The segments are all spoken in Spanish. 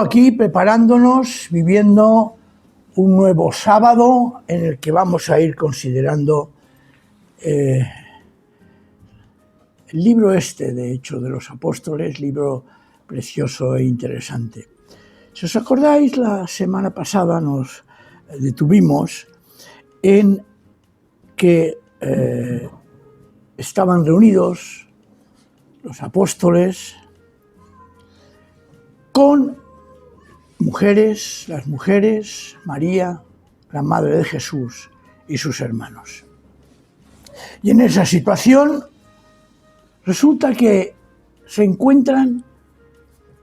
aquí preparándonos, viviendo un nuevo sábado en el que vamos a ir considerando el libro de Hechos de los Apóstoles, libro precioso e interesante. Si os acordáis, la semana pasada nos detuvimos en que estaban reunidos los apóstoles con las mujeres, María, la madre de Jesús y sus hermanos. Y en esa situación resulta que se encuentran,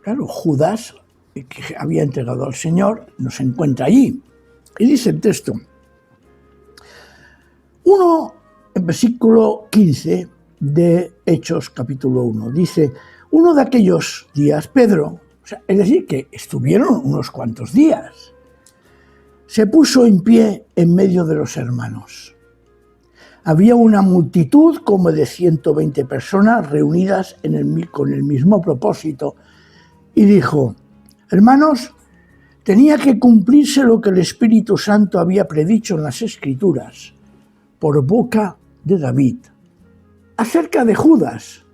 claro, Judas, que había entregado al Señor, no se encuentra allí. Y dice el texto, en versículo 15 de Hechos capítulo 1, dice, uno de aquellos días, Pedro, es decir, que estuvieron unos cuantos días, se puso en pie en medio de los hermanos. Había una multitud como de 120 personas reunidas con el mismo propósito y dijo, hermanos, tenía que cumplirse lo que el Espíritu Santo había predicho en las Escrituras por boca de David. Acerca de Judas,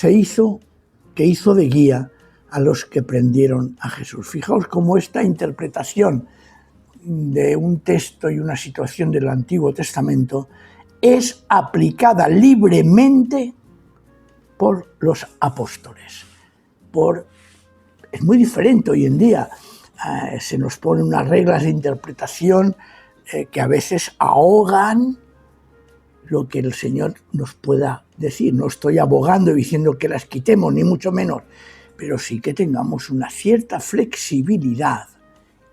que hizo de guía a los que prendieron a Jesús. Fijaos cómo esta interpretación de un texto y una situación del Antiguo Testamento es aplicada libremente por los apóstoles. Es muy diferente hoy en día. Se nos ponen unas reglas de interpretación que a veces ahogan lo que el Señor nos pueda decir. No estoy abogando y diciendo que las quitemos, ni mucho menos, pero sí que tengamos una cierta flexibilidad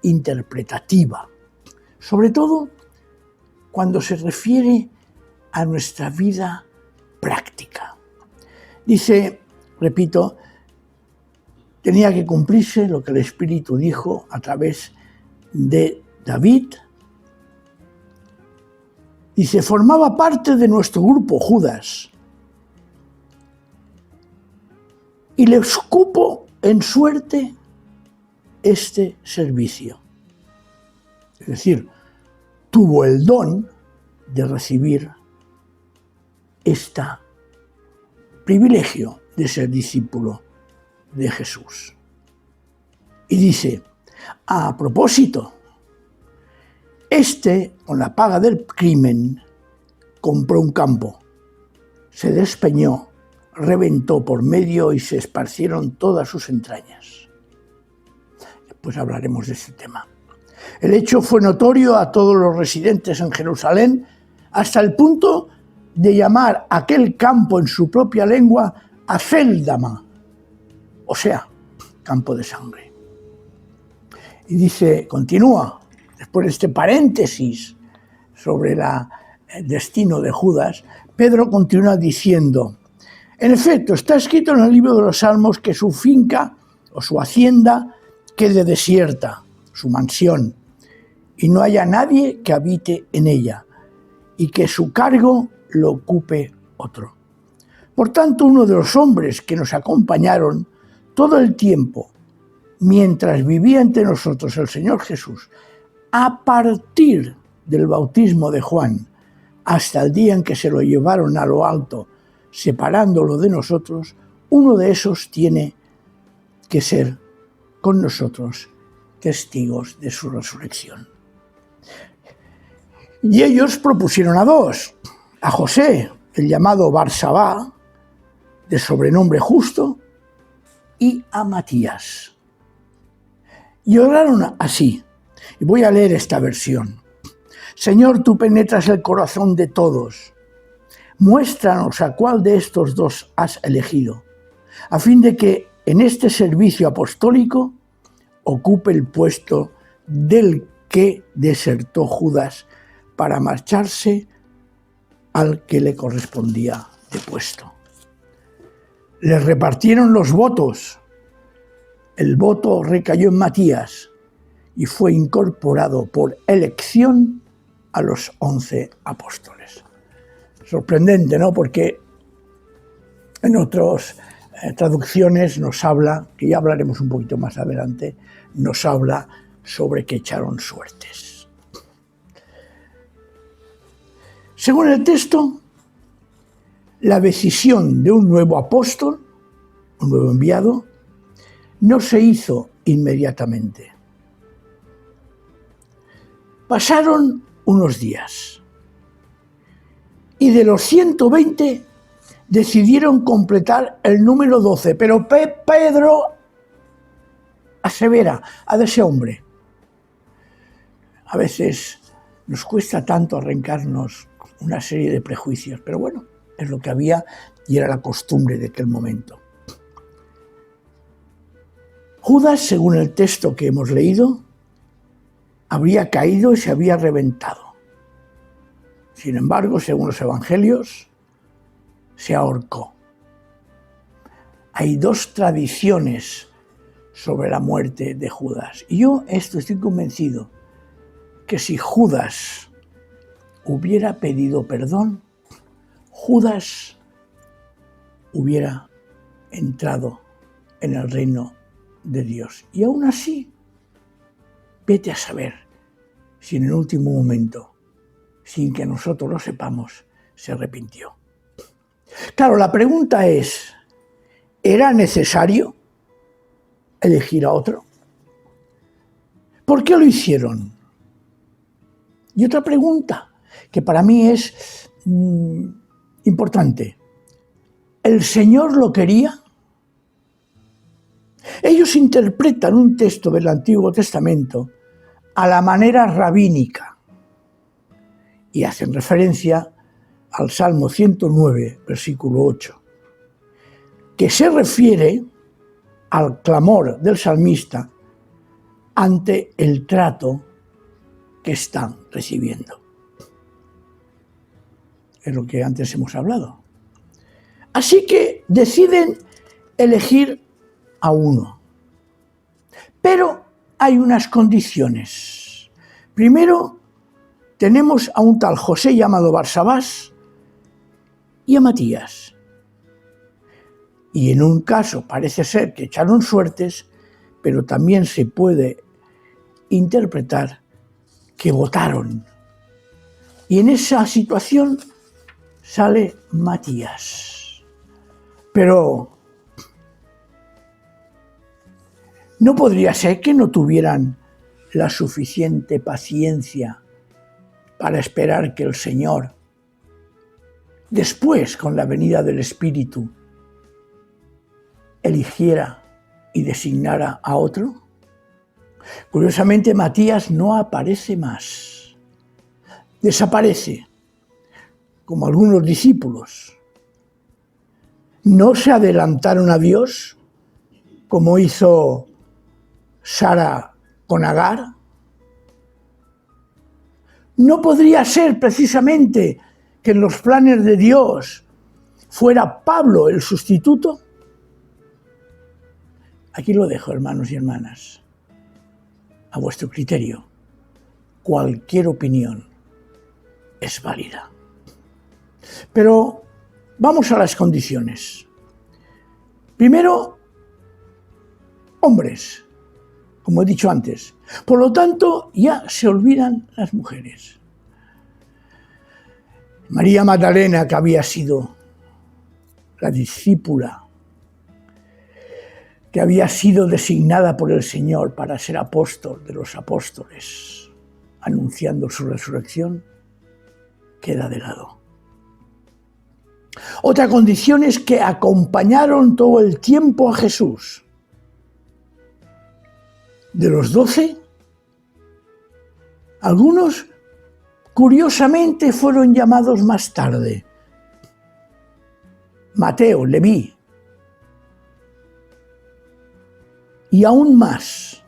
interpretativa, sobre todo cuando se refiere a nuestra vida práctica. Dice, repito, tenía que cumplirse lo que el Espíritu dijo a través de David. Dice, formaba parte de nuestro grupo Judas, y le cupo en suerte este servicio. Es decir, tuvo el don de recibir este privilegio de ser discípulo de Jesús. Y dice, a propósito, con la paga del crimen, compró un campo, se despeñó, reventó por medio y se esparcieron todas sus entrañas. Después hablaremos de este tema. El hecho fue notorio a todos los residentes en Jerusalén hasta el punto de llamar aquel campo en su propia lengua Acéldama, o sea, campo de sangre. Y dice, continúa, después de este paréntesis sobre el destino de Judas, Pedro continúa diciendo, en efecto, está escrito en el libro de los Salmos que su finca o su hacienda quede desierta, su mansión, y no haya nadie que habite en ella, y que su cargo lo ocupe otro. Por tanto, uno de los hombres que nos acompañaron todo el tiempo, mientras vivía entre nosotros el Señor Jesús, a partir del bautismo de Juan hasta el día en que se lo llevaron a lo alto, separándolo de nosotros, uno de esos tiene que ser con nosotros testigos de su resurrección. Y ellos propusieron a dos, a José, el llamado Barsabá, de sobrenombre Justo, y a Matías. Y oraron así, y voy a leer esta versión. Señor, tú penetras el corazón de todos. Muéstranos a cuál de estos dos has elegido, a fin de que en este servicio apostólico ocupe el puesto del que desertó Judas para marcharse al que le correspondía de puesto. Les repartieron los votos. El voto recayó en Matías y fue incorporado por elección a los 11 apóstoles. Sorprendente, ¿no? Porque en otros traducciones nos habla, que ya hablaremos un poquito más adelante, nos habla sobre que echaron suertes. Según el texto, la decisión de un nuevo apóstol, un nuevo enviado, no se hizo inmediatamente. Pasaron unos días y de los 120 decidieron completar el número 12, pero Pedro asevera a ese hombre. A veces nos cuesta tanto arrancarnos una serie de prejuicios, pero bueno, es lo que había y era la costumbre de aquel momento. Judas, según el texto que hemos leído, habría caído y se había reventado. Sin embargo, según los evangelios, se ahorcó. Hay dos tradiciones sobre la muerte de Judas. Y yo estoy convencido que si Judas hubiera pedido perdón, Judas hubiera entrado en el reino de Dios. Y aún así, vete a saber si en el último momento, sin que nosotros lo sepamos, se arrepintió. Claro, la pregunta es, ¿era necesario elegir a otro? ¿Por qué lo hicieron? Y otra pregunta, que para mí es importante. ¿El Señor lo quería? Ellos interpretan un texto del Antiguo Testamento a la manera rabínica y hacen referencia al Salmo 109, versículo 8, que se refiere al clamor del salmista ante el trato que están recibiendo. Es lo que antes hemos hablado. Así que deciden elegir a uno. Pero hay unas condiciones. Primero, tenemos a un tal José llamado Barsabás y a Matías. Y en un caso parece ser que echaron suertes, pero también se puede interpretar que votaron. Y en esa situación sale Matías. Pero ¿no podría ser que no tuvieran la suficiente paciencia para esperar que el Señor, después, con la venida del Espíritu, eligiera y designara a otro? Curiosamente, Matías no aparece más. Desaparece, como algunos discípulos. No se adelantaron a Dios, como hizo Sara con Agar. ¿No podría ser precisamente que en los planes de Dios fuera Pablo el sustituto? Aquí lo dejo, hermanos y hermanas, a vuestro criterio. Cualquier opinión es válida. Pero vamos a las condiciones. Primero, hombres, como he dicho antes. Por lo tanto, ya se olvidan las mujeres. María Magdalena, que había sido la discípula, que había sido designada por el Señor para ser apóstol de los apóstoles, anunciando su resurrección, queda de lado. Otra condición es que acompañaron todo el tiempo a Jesús. De los 12, algunos curiosamente fueron llamados más tarde. Mateo, Leví. Y aún más,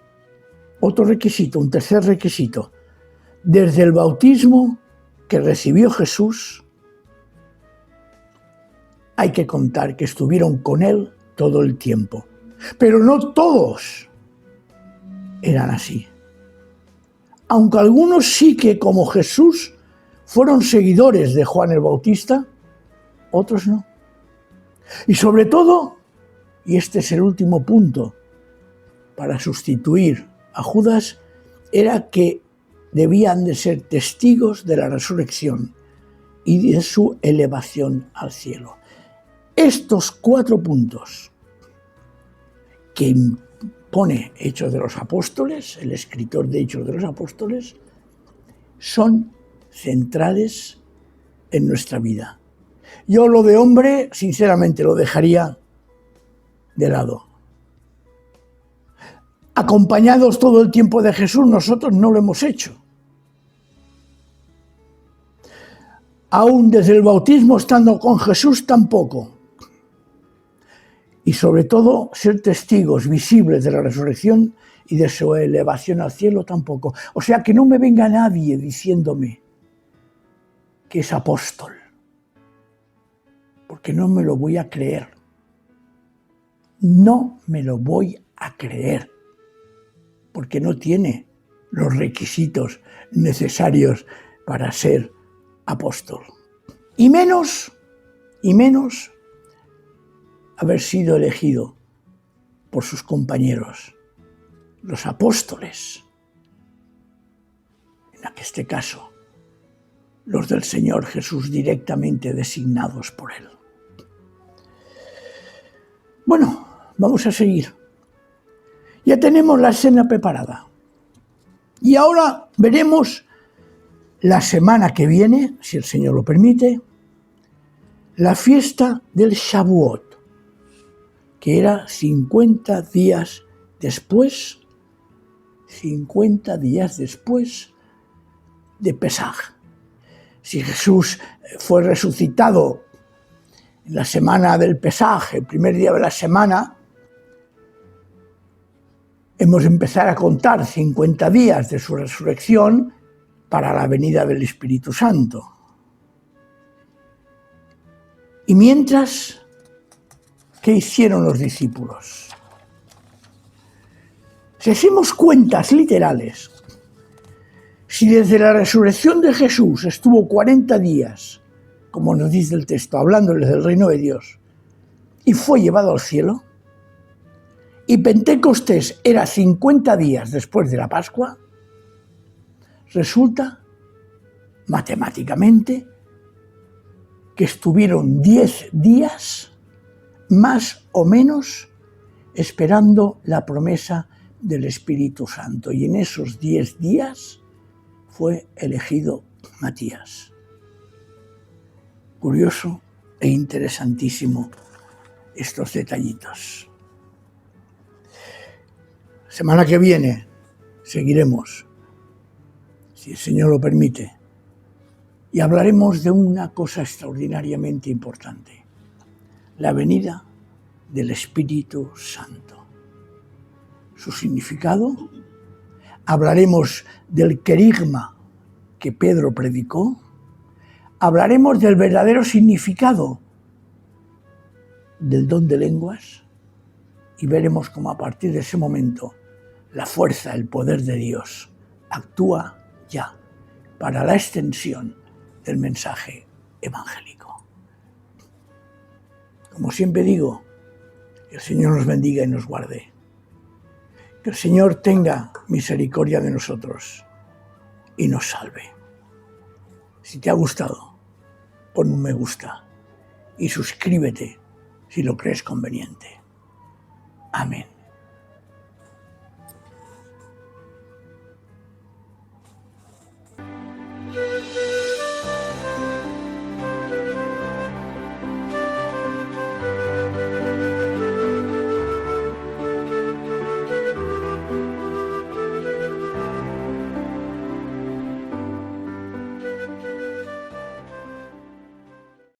otro requisito, un tercer requisito. Desde el bautismo que recibió Jesús, hay que contar que estuvieron con él todo el tiempo. Pero no todos eran así. Aunque algunos sí que, como Jesús, fueron seguidores de Juan el Bautista, otros no. Y sobre todo, y este es el último punto para sustituir a Judas, era que debían de ser testigos de la resurrección y de su elevación al cielo. Estos 4 puntos que pone Hechos de los Apóstoles, el escritor de Hechos de los Apóstoles, son centrales en nuestra vida. Yo lo de hombre, sinceramente, lo dejaría de lado. Acompañados todo el tiempo de Jesús, nosotros no lo hemos hecho. Aún desde el bautismo, estando con Jesús, tampoco. Y sobre todo, ser testigos visibles de la resurrección y de su elevación al cielo, tampoco. O sea, que no me venga nadie diciéndome que es apóstol, porque no me lo voy a creer. No me lo voy a creer, porque no tiene los requisitos necesarios para ser apóstol. Y menos haber sido elegido por sus compañeros, los apóstoles, en este caso, los del Señor Jesús directamente designados por Él. Bueno, vamos a seguir. Ya tenemos la cena preparada. Y ahora veremos la semana que viene, si el Señor lo permite, la fiesta del Shavuot, que era 50 días después de Pesaj. Si Jesús fue resucitado en la semana del Pesaj, el primer día de la semana, hemos de empezar a contar 50 días de su resurrección para la venida del Espíritu Santo. Y mientras, ¿qué hicieron los discípulos? Si hacemos cuentas literales, si desde la resurrección de Jesús estuvo 40 días, como nos dice el texto, hablándoles del reino de Dios, y fue llevado al cielo, y Pentecostés era 50 días después de la Pascua, resulta, matemáticamente, que estuvieron 10 días, más o menos, esperando la promesa del Espíritu Santo. Y en esos 10 días fue elegido Matías. Curioso e interesantísimo estos detallitos. Semana que viene seguiremos, si el Señor lo permite, y hablaremos de una cosa extraordinariamente importante: la venida del Espíritu Santo. Su significado, hablaremos del querigma que Pedro predicó, hablaremos del verdadero significado del don de lenguas y veremos cómo a partir de ese momento la fuerza, el poder de Dios actúa ya para la extensión del mensaje evangélico. Como siempre digo, que el Señor nos bendiga y nos guarde. Que el Señor tenga misericordia de nosotros y nos salve. Si te ha gustado, pon un me gusta y suscríbete si lo crees conveniente. Amén.